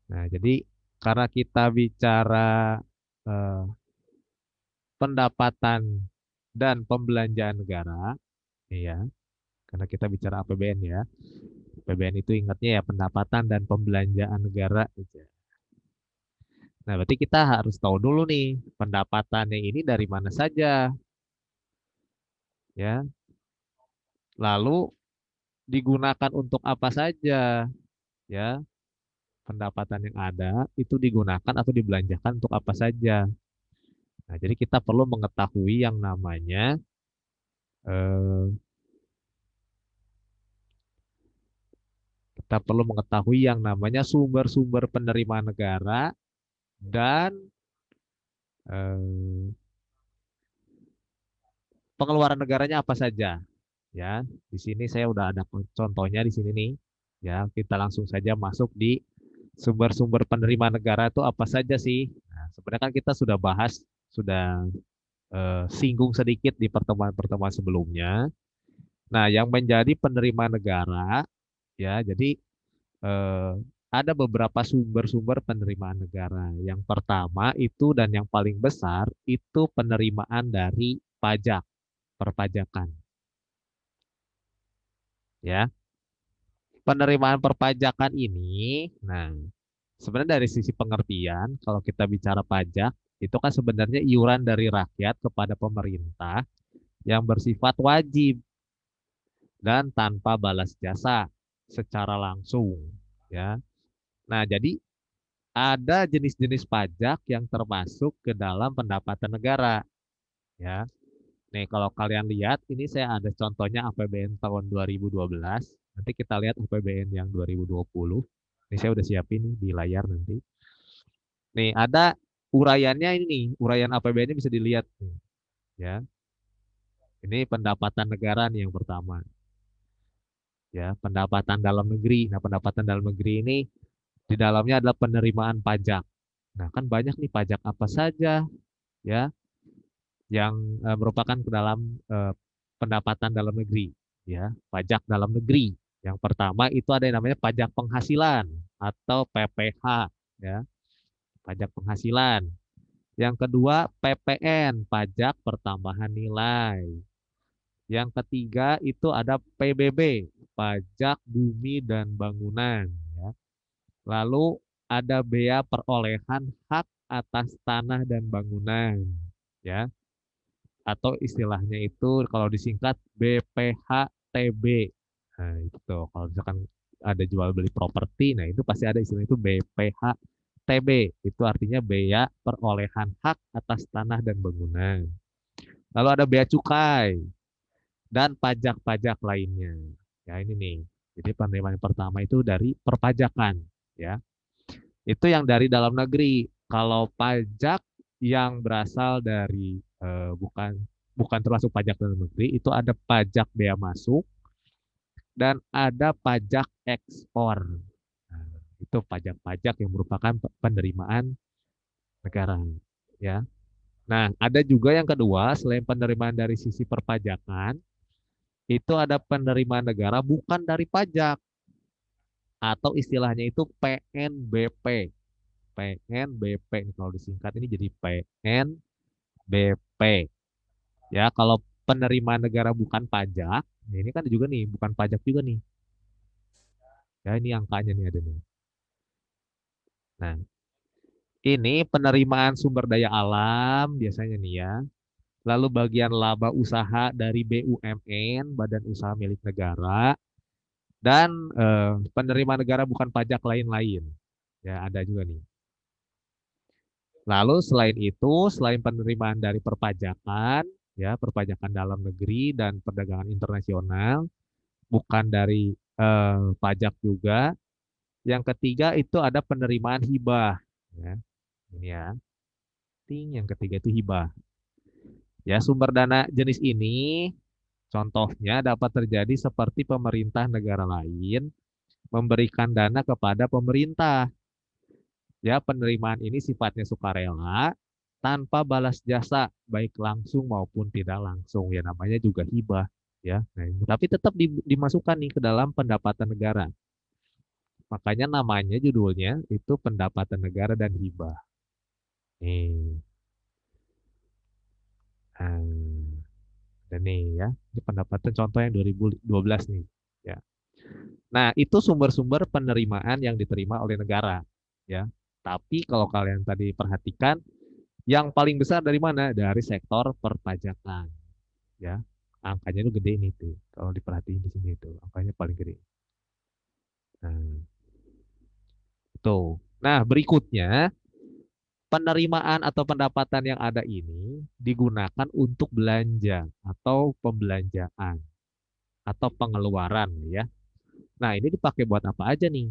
Nah, jadi karena kita bicara eh, pendapatan dan pembelanjaan negara, ya, karena kita bicara APBN ya. APBN itu ingatnya ya pendapatan dan pembelanjaan negara aja. Nah, berarti kita harus tahu dulu nih pendapatannya ini dari mana saja, ya. Lalu digunakan untuk apa saja, ya. Pendapatan yang ada itu digunakan atau dibelanjakan untuk apa saja. Nah, jadi kita perlu mengetahui yang namanya eh, kita perlu mengetahui yang namanya sumber-sumber penerimaan negara dan eh, pengeluaran negaranya apa saja. Ya, di sini saya udah ada contohnya di sini nih. Ya, kita langsung saja masuk di sumber-sumber penerimaan negara itu apa saja sih? Nah, sebenarnya kan kita sudah bahas, sudah singgung sedikit di pertemuan-pertemuan sebelumnya. Nah, yang menjadi penerimaan negara, ya, jadi eh, ada beberapa sumber-sumber penerimaan negara. Yang pertama itu dan yang paling besar itu penerimaan dari pajak, perpajakan, ya. Penerimaan perpajakan ini, nah, sebenarnya dari sisi pengertian, kalau kita bicara pajak, itu kan sebenarnya iuran dari rakyat kepada pemerintah yang bersifat wajib dan tanpa balas jasa secara langsung, ya. Nah, jadi ada jenis-jenis pajak yang termasuk ke dalam pendapatan negara, ya. Nih, kalau kalian lihat, ini saya ada contohnya APBN tahun 2012. Nanti kita lihat APBN yang 2020. Ini saya udah siapin nih di layar nanti. Nih, ada uraiannya ini nih, uraian APBN-nya bisa dilihat nih, ya. Ini pendapatan negara nih yang pertama, ya, pendapatan dalam negeri. Nah, pendapatan dalam negeri ini di dalamnya adalah penerimaan pajak. Nah, kan banyak nih pajak apa saja, ya, yang merupakan ke dalam eh, pendapatan dalam negeri, ya, pajak dalam negeri. Yang pertama itu ada yang namanya pajak penghasilan atau PPH, ya, pajak penghasilan. Yang kedua PPN, pajak pertambahan nilai. Yang ketiga itu ada PBB, pajak bumi dan bangunan, ya. Lalu ada bea perolehan hak atas tanah dan bangunan, ya. Atau istilahnya itu kalau disingkat BPHTB. Nah, itu kalau misalkan ada jual beli properti, nah itu pasti ada istilah itu BPHTB. Itu artinya bea perolehan hak atas tanah dan bangunan. Lalu ada bea cukai dan pajak-pajak lainnya. Ya ini nih. Jadi penerimaan pertama itu dari perpajakan, ya. Itu yang dari dalam negeri. Kalau pajak yang berasal dari bukan bukan termasuk pajak dalam negeri, itu ada pajak bea masuk dan ada pajak ekspor. Nah, itu pajak-pajak yang merupakan penerimaan negara, ya. Nah, ada juga yang kedua, selain penerimaan dari sisi perpajakan, itu ada penerimaan negara bukan dari pajak atau istilahnya itu PNBP. PNBP ini kalau disingkat ini jadi PNBP. Ya, kalau penerimaan negara bukan pajak, ya ini kan juga nih, bukan pajak juga nih. Ya, ini angkanya nih ada nih. Nah, ini penerimaan sumber daya alam biasanya nih ya. Lalu bagian laba usaha dari BUMN, Badan Usaha Milik Negara, dan penerimaan negara bukan pajak lain-lain. Ya, ada juga nih. Lalu selain itu, selain penerimaan dari perpajakan, ya, perpajakan dalam negeri dan perdagangan internasional, bukan dari pajak juga. Yang ketiga itu ada penerimaan hibah. Ya, ini ya. Yang ketiga itu hibah. Ya, sumber dana jenis ini contohnya dapat terjadi seperti pemerintah negara lain memberikan dana kepada pemerintah. Ya, penerimaan ini sifatnya sukarela tanpa balas jasa, baik langsung maupun tidak langsung. Ya, namanya juga hibah. Ya, nah, tapi tetap dimasukkan nih ke dalam pendapatan negara. Makanya namanya judulnya itu pendapatan negara dan hibah. Nih, nah, dan nih ya, ini pendapatan contoh yang 2012 nih. Ya. Nah, itu sumber-sumber penerimaan yang diterima oleh negara. Ya. Tapi kalau kalian tadi perhatikan, yang paling besar dari mana? Dari sektor perpajakan. Ya, angkanya itu gede ini tuh. Kalau diperhatiin di sini itu, angkanya paling gede. Nah, tuh. Nah, berikutnya penerimaan atau pendapatan yang ada ini digunakan untuk belanja atau pembelanjaan atau pengeluaran ya. Nah, ini dipakai buat apa aja nih?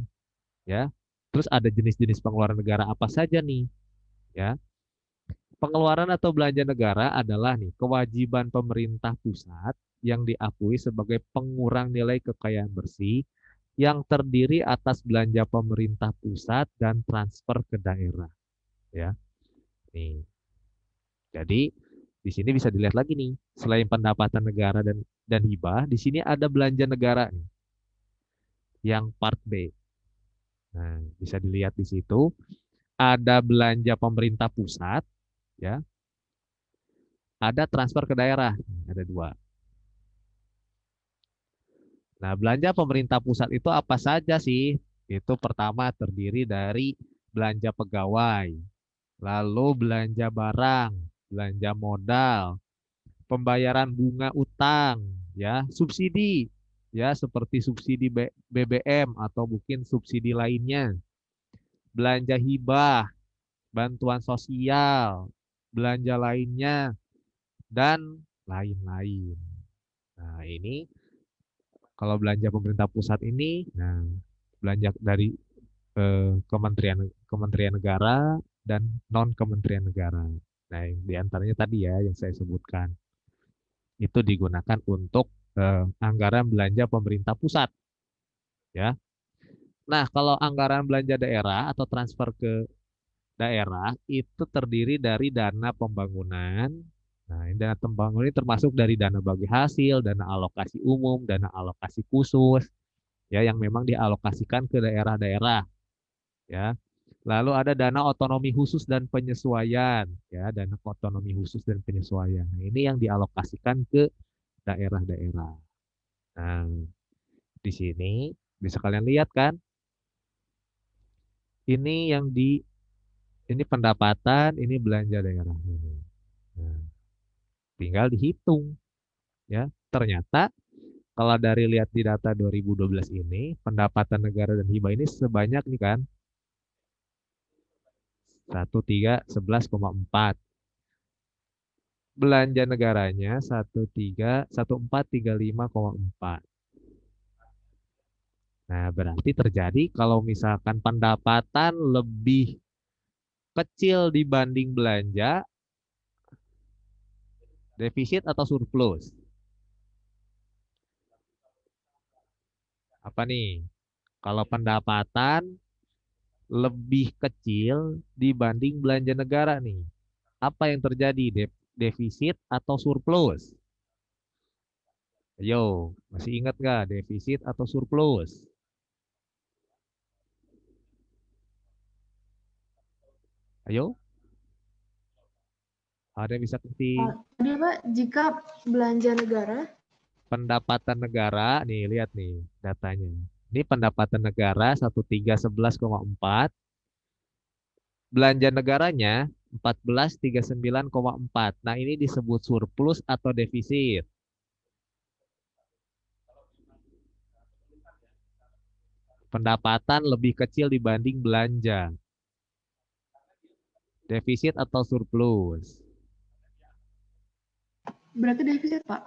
Ya. Terus ada jenis-jenis pengeluaran negara apa saja nih? Ya. Pengeluaran atau belanja negara adalah nih kewajiban pemerintah pusat yang diakui sebagai pengurang nilai kekayaan bersih yang terdiri atas belanja pemerintah pusat dan transfer ke daerah ya. Nih. Jadi di sini bisa dilihat lagi nih, selain pendapatan negara dan hibah, di sini ada belanja negara nih, yang part B. Nah, bisa dilihat di situ ada belanja pemerintah pusat ya, ada transfer ke daerah. Ada dua. Nah, belanja pemerintah pusat itu apa saja sih? Itu pertama terdiri dari belanja pegawai, lalu belanja barang, belanja modal, pembayaran bunga utang, ya, subsidi, ya, seperti subsidi BBM atau mungkin subsidi lainnya, belanja hibah, bantuan sosial, belanja lainnya, dan lain-lain. Nah, ini kalau belanja pemerintah pusat ini, nah, belanja dari kementerian kementerian negara dan non kementerian negara. Nah, yang di antaranya tadi ya yang saya sebutkan itu digunakan untuk anggaran belanja pemerintah pusat, ya. Nah, kalau anggaran belanja daerah atau transfer ke daerah itu terdiri dari dana pembangunan. Nah, ini dana pembangunan ini termasuk dari dana bagi hasil, dana alokasi umum, dana alokasi khusus, ya yang memang dialokasikan ke daerah-daerah, ya. Lalu ada dana otonomi khusus dan penyesuaian, ya, dana otonomi khusus dan penyesuaian. Nah, ini yang dialokasikan ke daerah-daerah. Nah, di sini bisa kalian lihat kan, ini yang di ini pendapatan, ini belanja daerah ini. Nah, tinggal dihitung ya. Ternyata kalau dari lihat di data 2012 ini, pendapatan negara dan hibah ini sebanyak nih kan 1311,4. Belanja negaranya 1435,4. Nah, berarti terjadi kalau misalkan pendapatan lebih kecil dibanding belanja, defisit atau surplus? Apa nih? Kalau pendapatan lebih kecil dibanding belanja negara nih, apa yang terjadi? Defisit atau surplus? Ayo, masih ingat nggak defisit atau surplus? Ayo, ada yang bisa kasih Tadi apa? Jika belanja negara pendapatan negara, nih lihat nih datanya. Ini pendapatan negara 1311,4, belanja negaranya 1439,4. Nah, ini disebut surplus atau defisit. Pendapatan lebih kecil dibanding belanja. Defisit atau surplus? berarti defisit, Pak.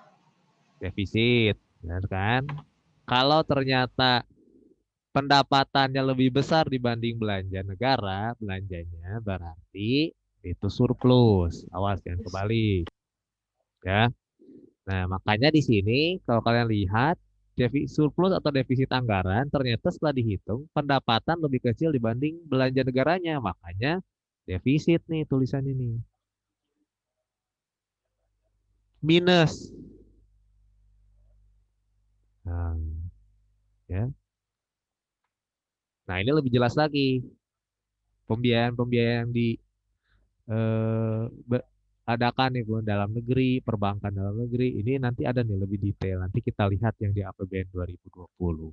Defisit, benar kan? Kalau ternyata pendapatannya lebih besar dibanding belanja negara, belanjanya berarti itu surplus. Awas jangan kebalik, ya. Nah, makanya di sini kalau kalian lihat surplus atau defisit anggaran ternyata setelah dihitung pendapatan lebih kecil dibanding belanja negaranya, makanya defisit nih tulisannya nih. Minus. Nah, ya. Nah, ini lebih jelas lagi. Pembiayaan-pembiayaan yang adakan nih Bu, dalam negeri, perbankan dalam negeri, ini nanti ada nih lebih detail. Nanti kita lihat yang di APBN 2020.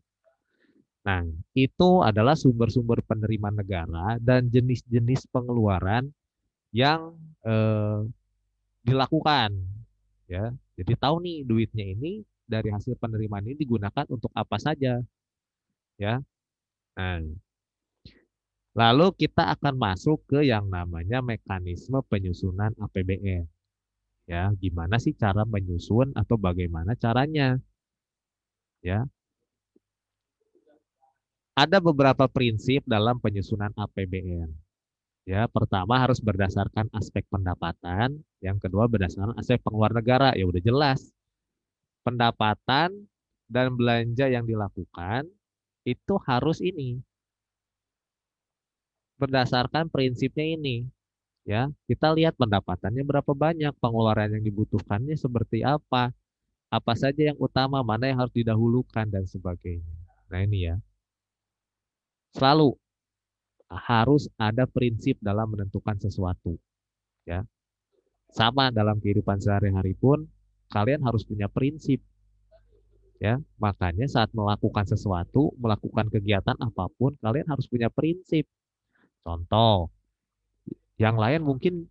Nah, itu adalah sumber-sumber penerimaan negara dan jenis-jenis pengeluaran yang dilakukan, ya. Jadi tahu nih duitnya ini dari hasil penerimaan ini digunakan untuk apa saja, ya. Nah, lalu kita akan masuk ke yang namanya mekanisme penyusunan APBN. Ya, gimana sih cara menyusun atau bagaimana caranya? Ya, ada beberapa prinsip dalam penyusunan APBN. Ya, pertama harus berdasarkan aspek pendapatan, yang kedua berdasarkan aspek pengeluaran negara. Ya udah jelas, pendapatan dan belanja yang dilakukan itu harus ini berdasarkan prinsipnya ini. Ya, kita lihat pendapatannya berapa banyak, pengeluaran yang dibutuhkannya seperti apa saja yang utama, mana yang harus didahulukan dan sebagainya. Nah, ini ya. Selalu harus ada prinsip dalam menentukan sesuatu, ya. Sama dalam kehidupan sehari-hari pun kalian harus punya prinsip, ya. Makanya saat melakukan sesuatu, melakukan kegiatan apapun, kalian harus punya prinsip. Contoh, yang lain mungkin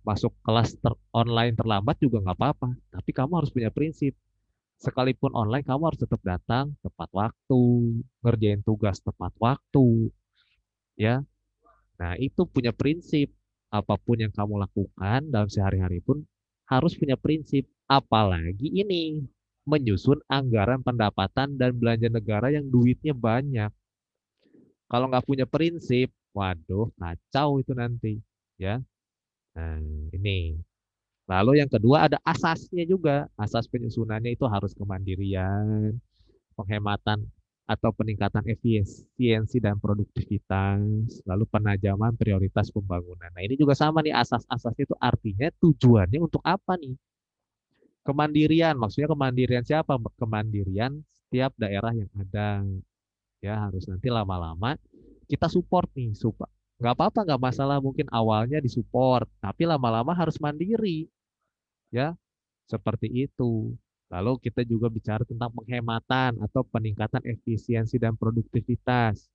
masuk kelas online terlambat juga nggak apa-apa, tapi kamu harus punya prinsip. Sekalipun online, kamu harus tetap datang tepat waktu, ngerjain tugas tepat waktu, ya. Nah, itu punya prinsip. Apapun yang kamu lakukan dalam sehari-hari pun harus punya prinsip. Apalagi ini menyusun anggaran pendapatan dan belanja negara yang duitnya banyak. Kalau nggak punya prinsip, waduh, kacau itu nanti, ya. Nah, ini. Lalu yang kedua ada asasnya juga. Asas penyusunannya itu harus kemandirian, penghematan atau peningkatan efisiensi dan produktivitas, lalu penajaman prioritas pembangunan. Nah, ini juga sama nih asas-asas itu artinya tujuannya untuk apa nih? Kemandirian, maksudnya kemandirian siapa? Kemandirian setiap daerah yang ada. Ya, harus nanti lama-lama kita support nih, nggak apa-apa, nggak masalah mungkin awalnya disupport, tapi lama-lama harus mandiri, ya. Seperti itu. Lalu kita juga bicara tentang penghematan atau peningkatan efisiensi dan produktivitas.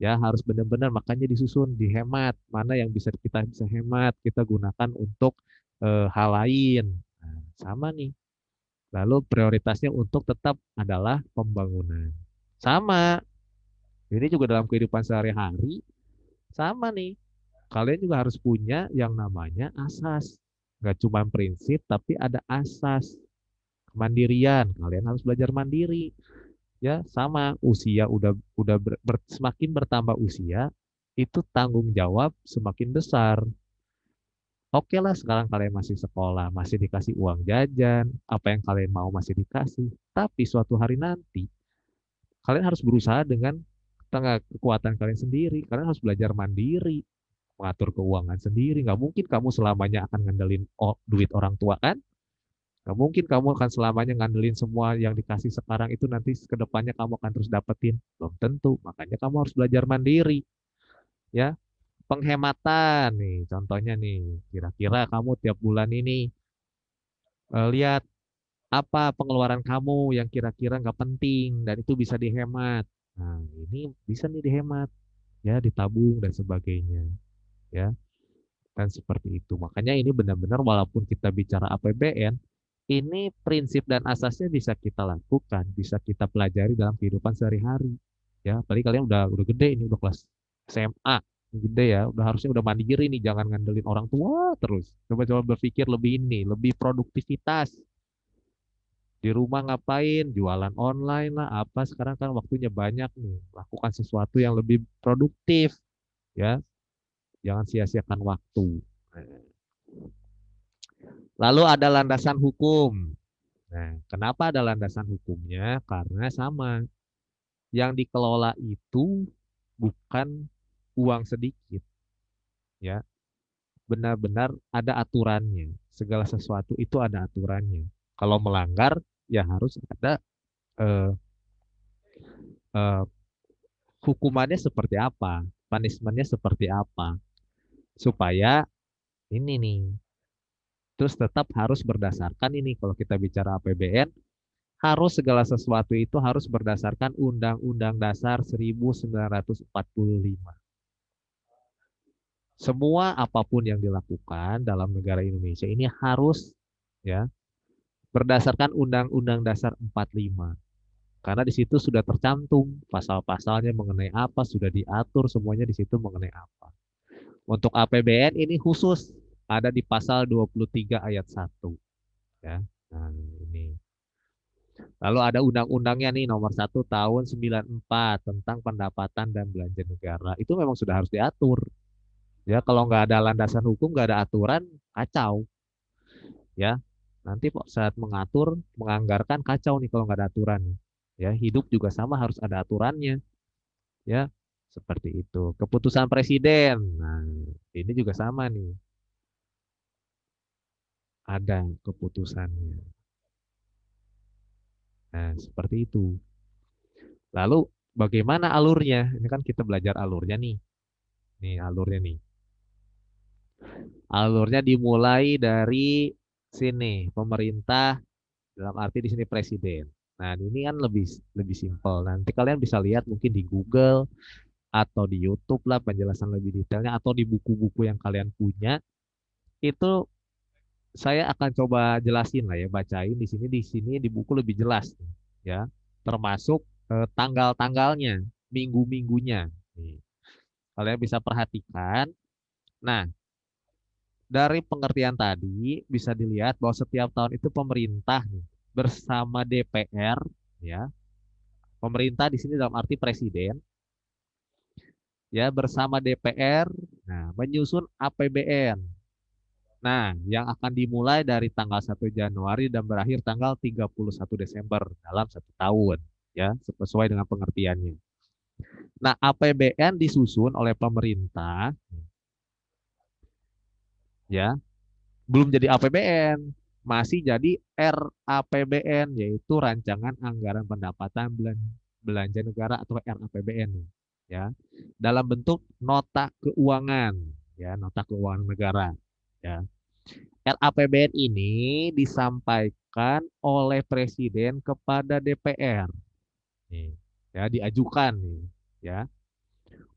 Ya, harus benar-benar makanya disusun, dihemat. Mana yang kita bisa hemat, kita gunakan untuk hal lain. Nah, sama nih. Lalu prioritasnya untuk tetap adalah pembangunan. Sama. Ini juga dalam kehidupan sehari-hari sama nih. Kalian juga harus punya yang namanya asas. Gak cuma prinsip, tapi ada asas. Kemandirian, kalian harus belajar mandiri, ya. Sama usia udah semakin bertambah usia, itu tanggung jawab semakin besar. Oke lah, sekarang kalian masih sekolah, masih dikasih uang jajan, apa yang kalian mau masih dikasih, tapi suatu hari nanti kalian harus berusaha dengan tengah kekuatan kalian sendiri. Kalian harus belajar mandiri, mengatur keuangan sendiri. Nggak mungkin kamu selamanya akan ngandelin duit orang tua, kan. Gak mungkin kamu akan selamanya ngandelin semua yang dikasih sekarang itu nanti ke depannya kamu akan terus dapetin. Belum tentu. Makanya kamu harus belajar mandiri. Ya, penghematan nih, contohnya nih. Kira-kira kamu tiap bulan ini lihat apa pengeluaran kamu yang kira-kira nggak penting dan itu bisa dihemat. Nah, ini bisa nih dihemat, ya, ditabung dan sebagainya, ya. Dan seperti itu. Makanya ini benar-benar walaupun kita bicara APBN, ini prinsip dan asasnya bisa kita lakukan, bisa kita pelajari dalam kehidupan sehari-hari. Ya, apalagi kalian udah gede ini, udah kelas SMA, gede ya, udah harusnya udah mandiri nih, jangan ngandelin orang tua terus. Coba-coba berpikir lebih ini, lebih produktivitas. Di rumah ngapain? Jualan online lah, apa sekarang kan waktunya banyak nih. Lakukan sesuatu yang lebih produktif, ya. Jangan sia-siakan waktu. Lalu ada landasan hukum. Nah, kenapa ada landasan hukumnya? Karena sama, yang dikelola itu bukan uang sedikit, ya. Benar-benar ada aturannya. Segala sesuatu itu ada aturannya. Kalau melanggar, ya harus ada eh, eh, hukumannya seperti apa, punishment-nya seperti apa, supaya ini nih, terus tetap harus berdasarkan ini kalau kita bicara APBN, harus segala sesuatu itu harus berdasarkan Undang-Undang Dasar 1945. Semua apapun yang dilakukan dalam negara Indonesia ini harus ya berdasarkan Undang-Undang Dasar 45. Karena di situ sudah tercantum pasal-pasalnya mengenai apa, sudah diatur semuanya di situ mengenai apa. Untuk APBN ini khusus ada di pasal 23 ayat 1 ya. Nah, ini. Lalu ada undang-undangnya nih nomor 1 tahun 94 tentang pendapatan dan belanja negara. Itu memang sudah harus diatur. Ya, kalau nggak ada landasan hukum, nggak ada aturan, kacau. Ya, nanti kok saat mengatur, menganggarkan kacau nih kalau nggak ada aturan. Ya, hidup juga sama harus ada aturannya. Ya, seperti itu. Keputusan presiden. Nah, ini juga sama nih. Ada keputusannya. Nah, seperti itu. Lalu bagaimana alurnya? Ini kan kita belajar alurnya nih. Nih alurnya nih. Alurnya dimulai dari sini, pemerintah dalam arti di sini presiden. Nah, ini kan lebih lebih simpel. Nanti kalian bisa lihat mungkin di Google atau di YouTube lah penjelasan lebih detailnya atau di buku-buku yang kalian punya. Itu saya akan coba jelasin lah ya, bacain di sini di buku lebih jelas ya. Termasuk tanggal-tanggalnya, minggu-minggunya. Nih, kalian bisa perhatikan. Nah, dari pengertian tadi bisa dilihat bahwa setiap tahun itu pemerintah nih, bersama DPR ya. Pemerintah di sini dalam arti presiden ya bersama DPR nah menyusun APBN. Nah, yang akan dimulai dari tanggal 1 Januari dan berakhir tanggal 31 Desember dalam 1 tahun ya, sesuai dengan pengertiannya. Nah, APBN disusun oleh pemerintah ya belum jadi APBN, masih jadi RAPBN, yaitu Rancangan Anggaran Pendapatan Belanja Negara atau RAPBN, ya, dalam bentuk nota keuangan, ya, nota keuangan negara, ya. RAPBN ini disampaikan oleh Presiden kepada DPR, nih, ya, diajukan, nih, ya,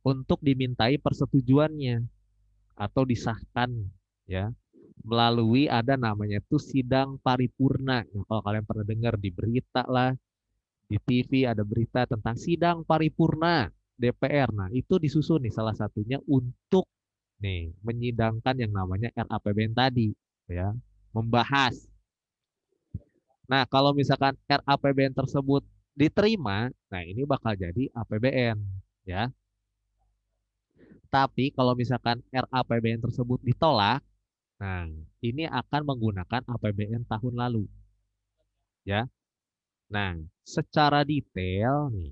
untuk dimintai persetujuannya atau disahkan, ya melalui ada namanya tuh sidang paripurna. Nah, kalau kalian pernah dengar di berita lah, di TV ada berita tentang sidang paripurna DPR. Nah, itu disusun nih salah satunya untuk nih menyidangkan yang namanya RAPBN tadi, ya, membahas. Nah, kalau misalkan RAPBN tersebut diterima, nah ini bakal jadi APBN, ya. Tapi kalau misalkan RAPBN tersebut ditolak, nah ini akan menggunakan APBN tahun lalu, ya. Nah, secara detail nih,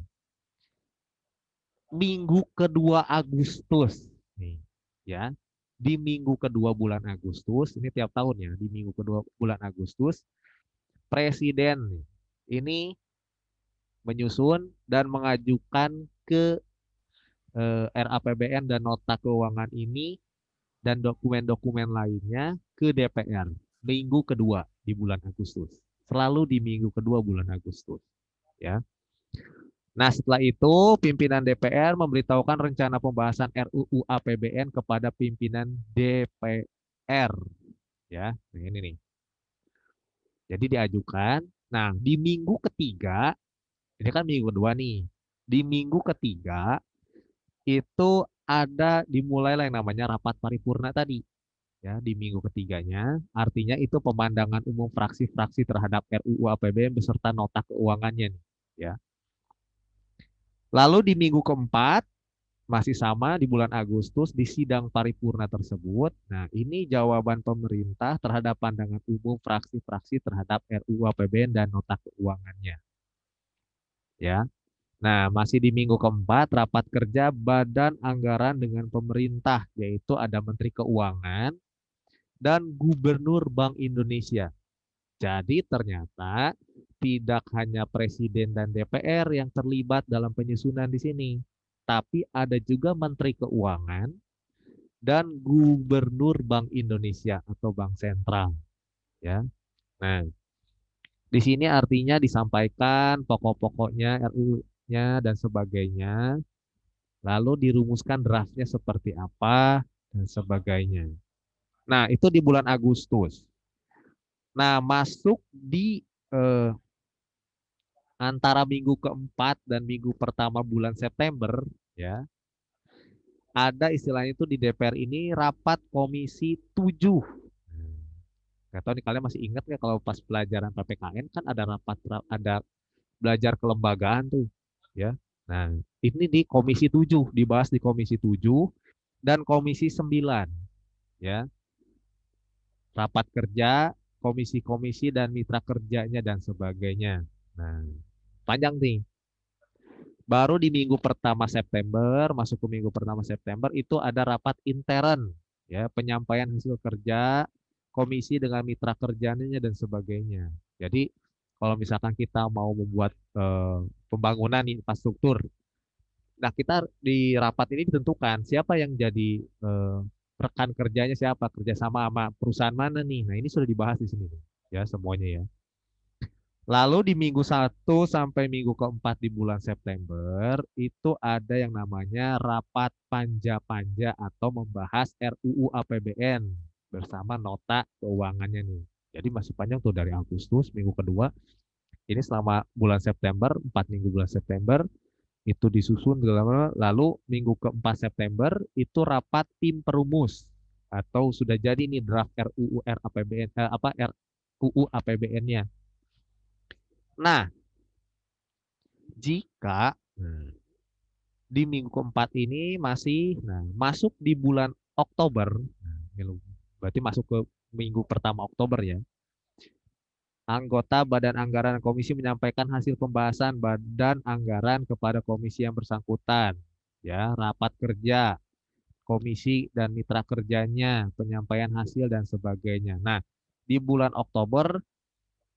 minggu kedua Agustus nih, ya. Di minggu kedua bulan Agustus, ini tiap tahun ya, di minggu kedua bulan Agustus, Presiden nih, ini menyusun dan mengajukan ke RAPBN dan nota keuangan ini dan dokumen-dokumen lainnya ke DPR minggu kedua di bulan Agustus. Selalu di minggu kedua bulan Agustus, ya. Nah, setelah itu pimpinan DPR memberitahukan rencana pembahasan RUU APBN kepada pimpinan DPR, ya. Nah, ini nih. Jadi diajukan. Nah, di minggu ketiga, ini kan minggu kedua nih. Di minggu ketiga itu ada dimulailah yang namanya rapat paripurna tadi. Ya, di minggu ketiganya, artinya itu pemandangan umum fraksi-fraksi terhadap RUU APBN beserta nota keuangannya nih, ya. Lalu di minggu keempat masih sama di bulan Agustus di sidang paripurna tersebut. Nah, ini jawaban pemerintah terhadap pandangan umum fraksi-fraksi terhadap RUU APBN dan nota keuangannya. Ya. Nah, masih di minggu keempat rapat kerja Badan Anggaran dengan pemerintah, yaitu ada Menteri Keuangan dan Gubernur Bank Indonesia. Jadi ternyata tidak hanya Presiden dan DPR yang terlibat dalam penyusunan di sini, tapi ada juga Menteri Keuangan dan Gubernur Bank Indonesia atau Bank Sentral, ya. Nah, di sini artinya disampaikan pokok-pokoknya RUU-nya dan sebagainya, lalu dirumuskan draftnya seperti apa dan sebagainya. Nah, itu di bulan Agustus. Nah, masuk di eh, antara minggu keempat dan minggu pertama bulan September, ya, ada istilahnya itu di DPR ini rapat Komisi 7. Nggak tahu nih kalian masih ingat nggak kalau pas pelajaran PPKN kan ada ada belajar kelembagaan tuh, ya. Nah, ini di Komisi 7, dibahas di Komisi 7 dan Komisi 9, ya. Rapat kerja, komisi-komisi dan mitra kerjanya dan sebagainya. Nah, panjang nih. Baru di minggu pertama September, masuk ke minggu pertama September itu ada rapat intern, ya, penyampaian hasil kerja komisi dengan mitra kerjanya dan sebagainya. Jadi kalau misalkan kita mau membuat pembangunan infrastruktur, nah kita di rapat ini ditentukan siapa yang jadi rekan kerjanya siapa, kerjasama sama perusahaan mana nih. Nah ini sudah dibahas di sini, ya semuanya ya. Lalu di minggu 1 sampai minggu keempat di bulan September itu ada yang namanya rapat panja-panja atau membahas RUU APBN bersama nota keuangannya nih. Jadi masih panjang tuh dari Agustus minggu kedua. Ini selama bulan September, 4 minggu bulan September itu disusun lalu minggu keempat September itu rapat tim perumus atau sudah jadi nih draft RUU RAPBN RUU APBN-nya. Nah, jika di minggu keempat ini masih masuk di bulan Oktober, berarti masuk ke minggu pertama Oktober ya. Anggota Badan Anggaran Komisi menyampaikan hasil pembahasan Badan Anggaran kepada komisi yang bersangkutan. Ya, rapat kerja komisi dan mitra kerjanya, penyampaian hasil dan sebagainya. Nah, di bulan Oktober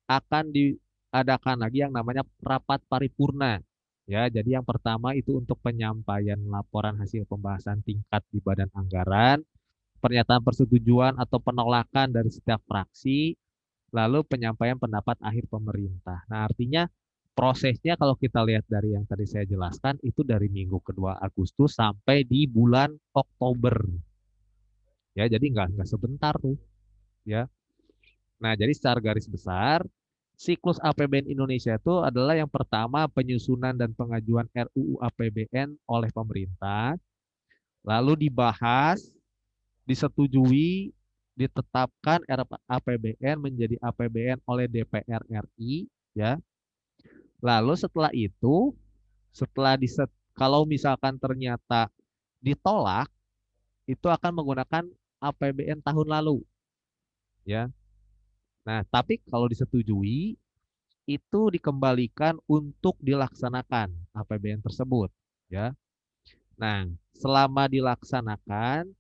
akan diadakan lagi yang namanya rapat paripurna. Ya, jadi yang pertama itu untuk penyampaian laporan hasil pembahasan tingkat di Badan Anggaran, pernyataan persetujuan atau penolakan dari setiap fraksi, lalu penyampaian pendapat akhir pemerintah. Nah, artinya prosesnya kalau kita lihat dari yang tadi saya jelaskan itu dari minggu kedua Agustus sampai di bulan Oktober. Ya, jadi nggak sebentar tuh, ya. Nah, jadi secara garis besar siklus APBN Indonesia itu adalah yang pertama penyusunan dan pengajuan RUU APBN oleh pemerintah, lalu dibahas, disetujui, ditetapkan APBN menjadi APBN oleh DPR RI, ya. Lalu setelah itu, kalau misalkan ternyata ditolak, itu akan menggunakan APBN tahun lalu, ya. Nah, tapi kalau disetujui, itu dikembalikan untuk dilaksanakan APBN tersebut, ya. Nah, selama dilaksanakan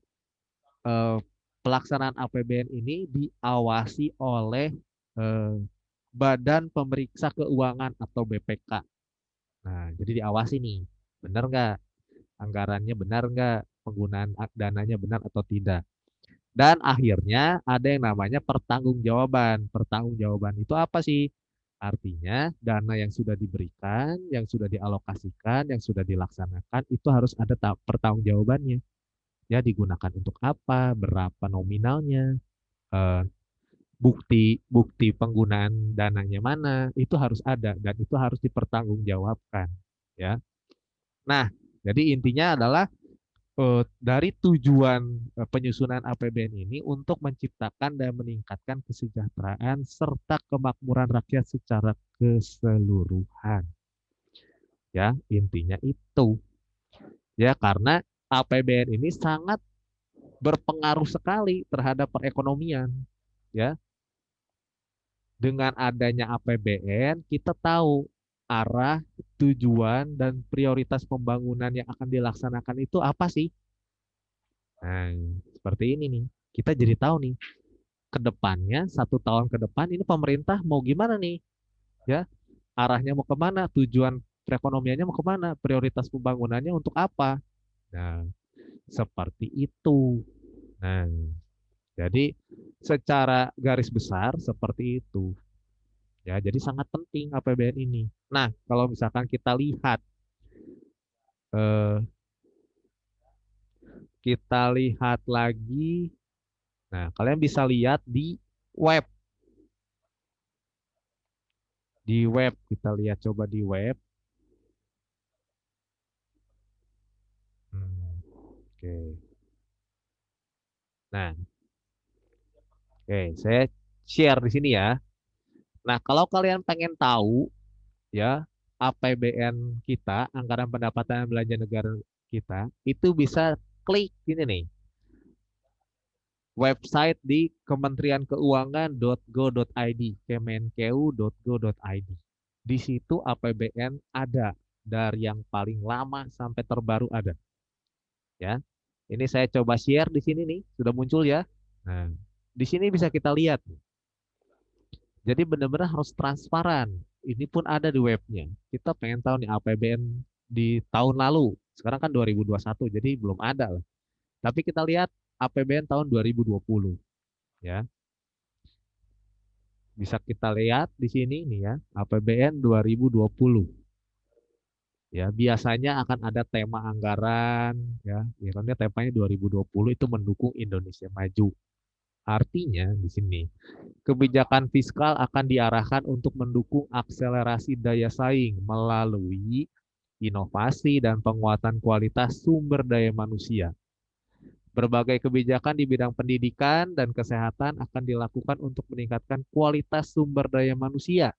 eh, pelaksanaan APBN ini diawasi oleh eh, Badan Pemeriksa Keuangan atau BPK. Nah, jadi diawasi nih, benar nggak anggarannya, benar nggak penggunaan dananya benar atau tidak. Dan akhirnya ada yang namanya pertanggungjawaban. Pertanggungjawaban itu apa sih? Artinya dana yang sudah diberikan, yang sudah dialokasikan, yang sudah dilaksanakan itu harus ada pertanggungjawabannya. Ya digunakan untuk apa, berapa nominalnya, eh, bukti bukti penggunaan dananya mana, itu harus ada dan itu harus dipertanggungjawabkan. Ya. Nah, jadi intinya adalah dari tujuan penyusunan APBN ini untuk menciptakan dan meningkatkan kesejahteraan serta kemakmuran rakyat secara keseluruhan. Ya, intinya itu. Ya, karena APBN ini sangat berpengaruh sekali terhadap perekonomian. Ya, dengan adanya APBN kita tahu arah, tujuan dan prioritas pembangunan yang akan dilaksanakan itu apa sih? Nah, seperti ini nih. Kita jadi tahu nih, ke depannya, 1 tahun ke depan ini pemerintah mau gimana nih? Ya, arahnya mau kemana? Tujuan perekonomiannya mau kemana, prioritas pembangunannya untuk apa. Nah, seperti itu. Nah, jadi secara garis besar seperti itu. Ya, jadi sangat penting APBN ini. Nah, kalau misalkan eh, kita lihat lagi, nah kalian bisa lihat web, di web kita lihat coba di web. Oke. Nah, oke, saya share di sini ya. Nah, kalau kalian pengen tahu ya APBN kita, anggaran pendapatan dan belanja negara kita, itu bisa klik ini nih, website di Kementerian Keuangan.go.id, kemenkeu.go.id. Di situ APBN ada dari yang paling lama sampai terbaru ada, ya. Ini saya coba share di sini nih, sudah muncul ya. Nah, di sini bisa kita lihat. Jadi benar-benar harus transparan. Ini pun ada di webnya. Kita pengen tahu nih APBN di tahun lalu. Sekarang kan 2021, jadi belum ada lah. Tapi kita lihat APBN tahun 2020, ya. Bisa kita lihat di sini nih ya, APBN 2020. Ya, biasanya akan ada tema anggaran ya. Misalnya temanya 2020 itu mendukung Indonesia maju. Artinya di sini kebijakan fiskal akan diarahkan untuk mendukung akselerasi daya saing melalui inovasi dan penguatan kualitas sumber daya manusia. Berbagai kebijakan di bidang pendidikan dan kesehatan akan dilakukan untuk meningkatkan kualitas sumber daya manusia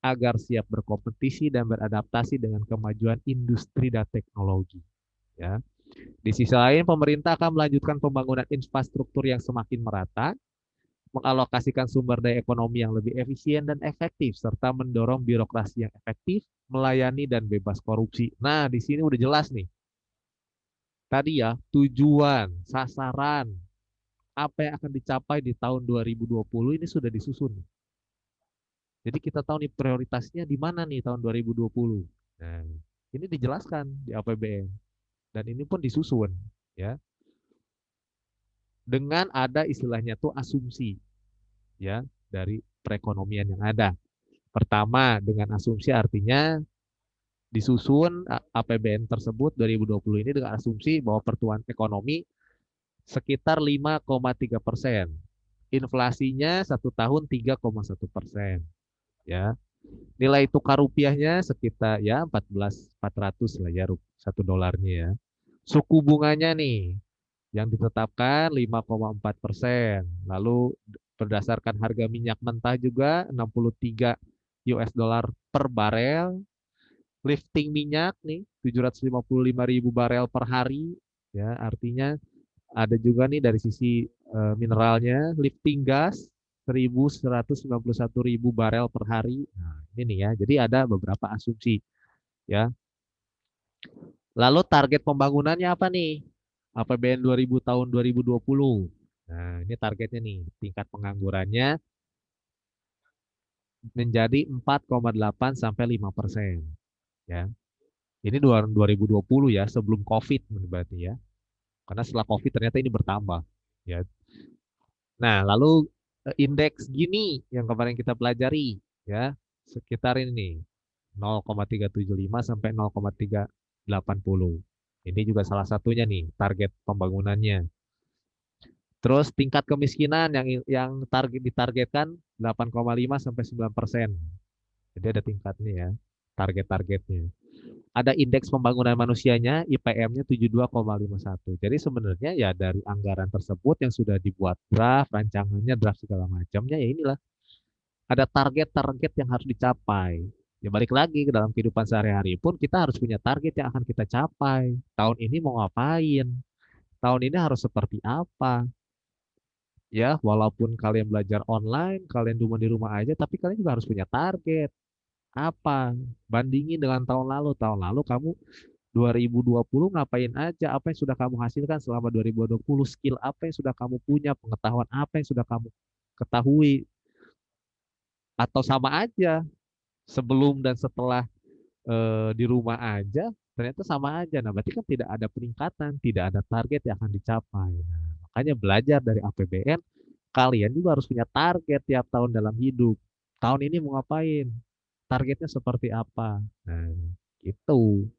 agar siap berkompetisi dan beradaptasi dengan kemajuan industri dan teknologi. Ya. Di sisi lain, pemerintah akan melanjutkan pembangunan infrastruktur yang semakin merata, mengalokasikan sumber daya ekonomi yang lebih efisien dan efektif, serta mendorong birokrasi yang efektif, melayani dan bebas korupsi. Nah, di sini udah jelas nih. Tadi ya, tujuan, sasaran, apa yang akan dicapai di tahun 2020 ini sudah disusun. Jadi kita tahu nih prioritasnya di mana nih tahun 2020. Nah, ini dijelaskan di APBN dan ini pun disusun ya dengan ada istilahnya tuh asumsi ya dari perekonomian yang ada. Pertama, dengan asumsi artinya disusun APBN tersebut 2020 ini dengan asumsi bahwa pertumbuhan ekonomi sekitar 5,3%. Inflasinya satu tahun 3,1%. Ya, nilai tukar rupiahnya sekitar ya 14.400 lah ya satu dolarnya ya. Suku bunganya nih yang ditetapkan 5,4%. Lalu berdasarkan harga minyak mentah juga 63 US dollar per barel. Lifting minyak nih 755.000 barel per hari ya, artinya ada juga nih dari sisi mineralnya, lifting gas 1.191.000 barel per hari. Nah, ini nih ya. Jadi ada beberapa asumsi ya. Lalu target pembangunannya apa nih? APBN 2000 tahun 2020. Nah, ini targetnya nih. Tingkat penganggurannya menjadi 4,8 sampai 5%. Ya. Ini 2020 ya, sebelum COVID berarti ya. Karena setelah COVID ternyata ini bertambah. Ya. Nah, lalu indeks Gini yang kemarin kita pelajari ya, sekitar ini nih 0,375 sampai 0,380. Ini juga salah satunya nih target pembangunannya. Terus tingkat kemiskinan yang ditargetkan 8,5 sampai 9%. Jadi ada tingkatnya ya, target-targetnya. Ada indeks pembangunan manusianya, IPM-nya 72,51. Jadi sebenarnya ya dari anggaran tersebut yang sudah dibuat draft, rancangannya, draft segala macamnya ya inilah. Ada target-target yang harus dicapai. Ya balik lagi ke dalam kehidupan sehari-hari pun kita harus punya target yang akan kita capai. Tahun ini mau ngapain? Tahun ini harus seperti apa? Ya, walaupun kalian belajar online, kalian cuma di rumah aja, tapi kalian juga harus punya target. Apa? Bandingin dengan tahun lalu. Tahun lalu kamu 2020 ngapain aja? Apa yang sudah kamu hasilkan selama 2020? Skill apa yang sudah kamu punya? Pengetahuan apa yang sudah kamu ketahui? Atau sama aja sebelum dan setelah di rumah aja ternyata sama aja. Nah, berarti kan tidak ada peningkatan, tidak ada target yang akan dicapai. Nah, makanya belajar dari APBN, kalian juga harus punya target tiap tahun dalam hidup. Tahun ini mau ngapain? Targetnya seperti apa? Nah, itu.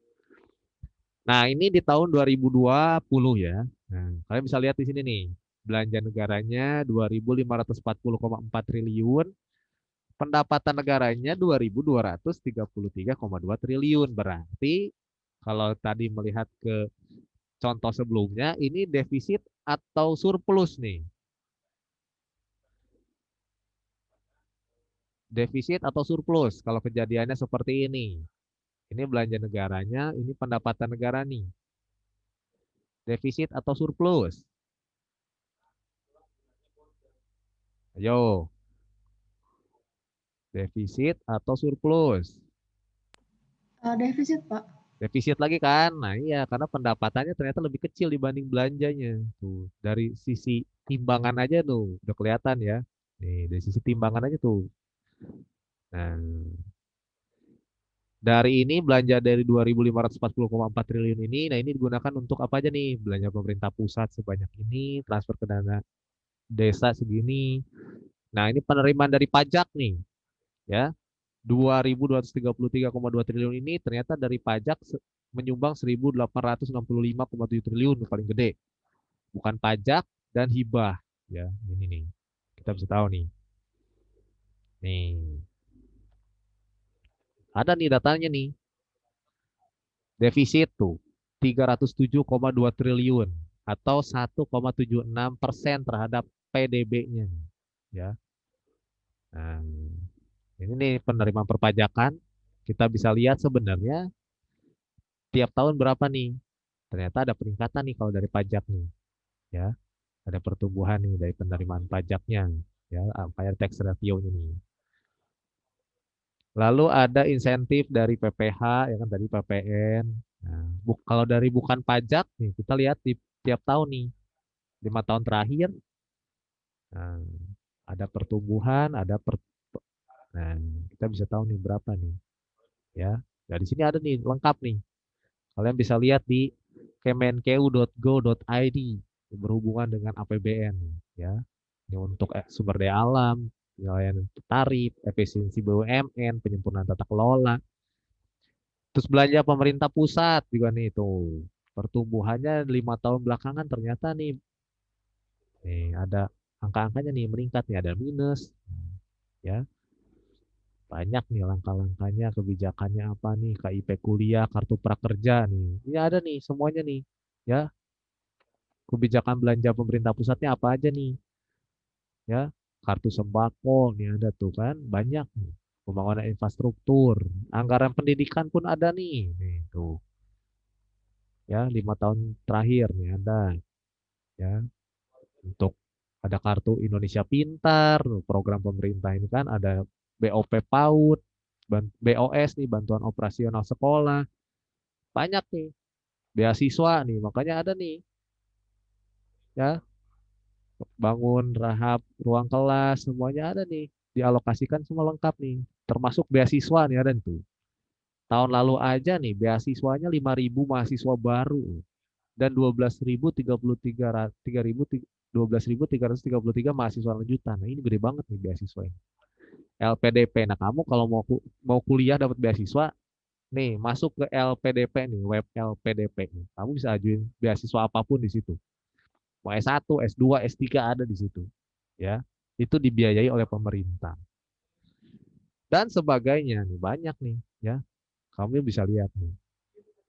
Nah, ini di tahun 2020 ya. Nah, kalian bisa lihat di sini nih. Belanja negaranya 2.540,4 triliun, pendapatan negaranya 2.233,2 triliun. Berarti kalau tadi melihat ke contoh sebelumnya, ini defisit atau surplus nih. Defisit atau surplus kalau kejadiannya seperti ini. Ini belanja negaranya, ini pendapatan negara nih. Defisit atau surplus? Ayo, defisit atau surplus? Defisit, Pak. Defisit lagi kan? Nah iya, karena pendapatannya ternyata lebih kecil dibanding belanjanya. Tuh, dari sisi timbangan aja tuh, udah kelihatan ya. Nih, dari sisi timbangan aja tuh. Nah, dari ini belanja dari 2.540,4 triliun ini, nah ini digunakan untuk apa aja nih? Belanja pemerintah pusat sebanyak ini, transfer ke dana desa segini. Nah, ini penerimaan dari pajak nih, ya. 2.233,2 triliun ini ternyata dari pajak menyumbang 1.865,7 triliun paling gede. Bukan pajak dan hibah, ya. Ini nih. Kita bisa tahu nih. Nih, ada nih datanya nih. Defisit tuh 307,2 triliun atau 1,76% terhadap PDB-nya. Ya. Nah, ini nih penerimaan perpajakan. Kita bisa lihat sebenarnya tiap tahun berapa nih. Ternyata ada peningkatan nih kalau dari pajak nih. Ya, ada pertumbuhan nih dari penerimaan pajaknya. Ya, upaya tax ratio-nya nih. Lalu ada insentif dari PPH, ya kan tadi PPN. Nah, kalau dari bukan pajak nih, kita lihat di tiap tahun nih, 5 tahun terakhir, nah, ada pertumbuhan, nah, kita bisa tahu nih berapa nih, ya. Dari sini ada nih lengkap nih. Kalian bisa lihat di kemenkeu.go.id berhubungan dengan APBN, ya. Ini untuk sumber daya alam, penilaian tarif, efisiensi BUMN, penyempurnaan tata kelola. Terus belanja pemerintah pusat juga nih tuh. Pertumbuhannya 5 tahun belakangan ternyata nih ada angka-angkanya nih meningkat nih ada minus ya. Banyak nih langkah-langkahnya, kebijakannya apa nih, KIP kuliah, kartu prakerja nih. Ini ada nih semuanya nih ya. Kebijakan belanja pemerintah pusatnya apa aja nih ya. Kartu sembako nih ada tuh kan banyak nih. Pembangunan infrastruktur, anggaran pendidikan pun ada nih tuh ya 5 tahun terakhir nih ada ya untuk ada kartu Indonesia Pintar, program pemerintah ini kan ada BOP PAUD, BOS nih bantuan operasional sekolah, banyak nih beasiswa nih, makanya ada nih ya bangun rahap ruang kelas semuanya ada nih dialokasikan semua lengkap nih, termasuk beasiswa nih ada tuh. Tahun lalu aja nih beasiswanya 5.000 mahasiswa baru dan 12.333 mahasiswa lanjutan. Nah, ini gede banget nih beasiswa ini. LPDP. Nah, kamu kalau mau kuliah dapat beasiswa, nih masuk ke LPDP nih, web LPDP nih. Kamu bisa ajuin beasiswa apapun di situ. Mau S1, S2, S3 ada di situ. Ya. Itu dibiayai oleh pemerintah. Dan sebagainya nih, banyak nih, ya. Kamu bisa lihat nih.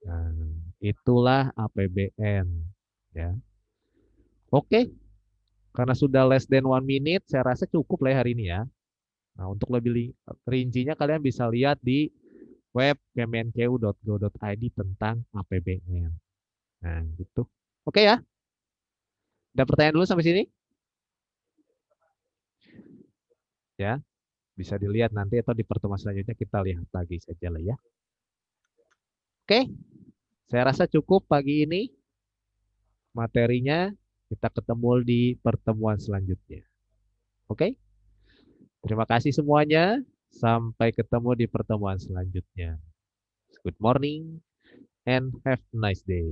Nah, itulah APBN, ya. Oke, karena sudah less than 1 minute, saya rasa cukup lah ya hari ini ya. Nah, untuk lebih rincinya kalian bisa lihat di web kemenkeu.go.id tentang APBN. Nah, gitu. Oke ya. Ada pertanyaan dulu sampai sini? Ya, bisa dilihat nanti atau di pertemuan selanjutnya kita lihat lagi saja lah ya. Oke, saya rasa cukup pagi ini materinya. Kita ketemu di pertemuan selanjutnya. Oke, terima kasih semuanya. Sampai ketemu di pertemuan selanjutnya. Good morning and have a nice day.